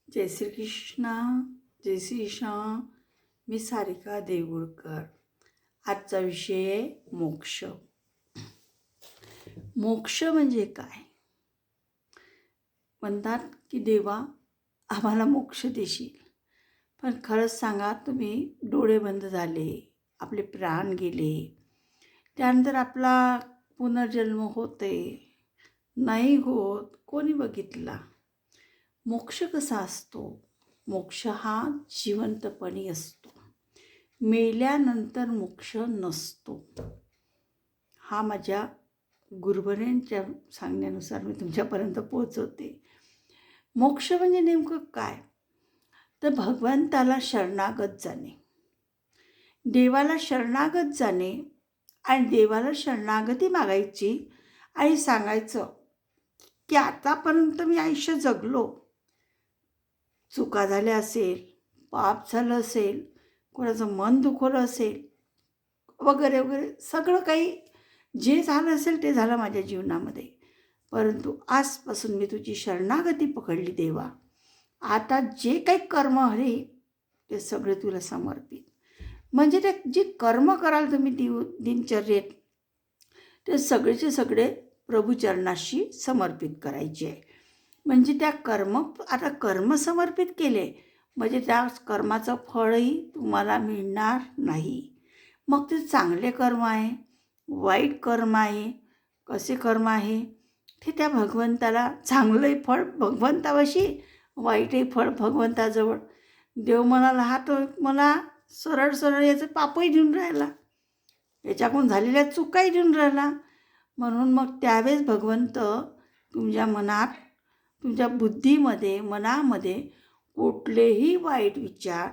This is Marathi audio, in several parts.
जय श्री कृष्णा, जय श्री श्याम. मी सारिका देऊळकर. आजचा विषय आहे मोक्ष. मोक्ष म्हणजे काय? म्हणतात की देवा आम्हाला मोक्ष देशील, पण खरंच सांगा, तुम्ही डोळे बंद झाले, आपले प्राण गेले, त्यानंतर आपला पुनर्जन्म होते नाही होत, कोणी बघितला? मोक्ष कसा असतो? मोक्ष हा जिवंतपणी असतो, मेल्यानंतर मोक्ष नसतो. हा माझ्या गुरुवरांच्या सांगण्यानुसार मी तुमच्यापर्यंत पोहोचवते. मोक्ष म्हणजे नेमकं काय? तर भगवंताला शरणागत जाणे, देवाला शरणागत जाणे आणि देवाला शरणागती मागायची आणि सांगायचं की आतापर्यंत मी आयुष्य जगलो, चुका झाल्या असेल, पाप झालं असेल, कोणाचं मन दुखवलं असेल वगैरे वगैरे, सगळं काही जे झालं असेल ते झालं माझ्या जीवनामध्ये, परंतु आजपासून मी तुझी शरणागती पकडली देवा. आता जे काही कर्म हरे ते सगळे तुला समर्पित. म्हणजे ते जे कर्म कराल तुम्ही दिनचर्येत, ते सगळेचे सगळे प्रभुचरणाशी समर्पित करायचे आहे. म्हणजे त्या आता कर्म समर्पित केले म्हणजे त्या कर्माचं फळही तुम्हाला मिळणार नाही. मग ते चांगले कर्म आहे, वाईट कर्म आहे, कसे कर्म आहे ते त्या भगवंताला, चांगलंही फळ भगवंतापाशी, वाईटही फळ भगवंताजवळ. देव म्हणाला हा तो मला सरळ सरळ याचं पापही देऊन राहिला, याच्याकडून झालेल्या चुकाही देऊन राहिला. म्हणून मग त्यावेळेस भगवंत तुमच्या मनात, तुमच्या बुद्धीमध्ये, मनामध्ये कुठलेही वाईट विचार,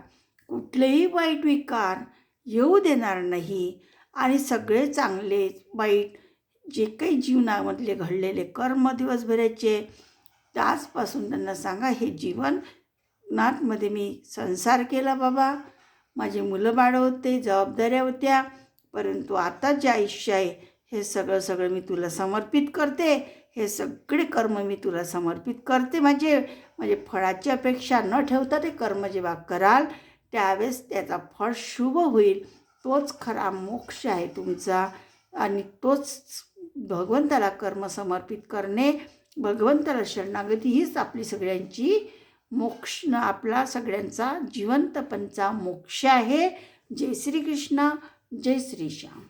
कुठलेही वाईट विकार येऊ देणार नाही. आणि सगळे चांगले वाईट जे काही जीवनामधले घडलेले कर्म दिवसभराचे, त्याचपासून त्यांना सांगा, हे जीवनामध्ये मी संसार केला बाबा, माझे मुलं बाळ होते, जबाबदाऱ्या होत्या, परंतु आता जे आयुष्य आहे हे सगळं मी तुला समर्पित करते. हे सगळे कर्म मी तुला समर्पित करते. म्हणजे फळाची अपेक्षा न ठेवता ते कर्म जेव्हा कराल त्यावेळेस त्याचा फळ शुभ होईल. तोच खरा मोक्ष आहे तुमचा. आणि तोच भगवंताला कर्म समर्पित करणे, भगवंताला शरणागती, हीच आपली सगळ्यांची मोक्ष, आपला सगळ्यांचा जिवंतपणचा मोक्ष आहे. जय श्री कृष्ण, जय श्री श्याम.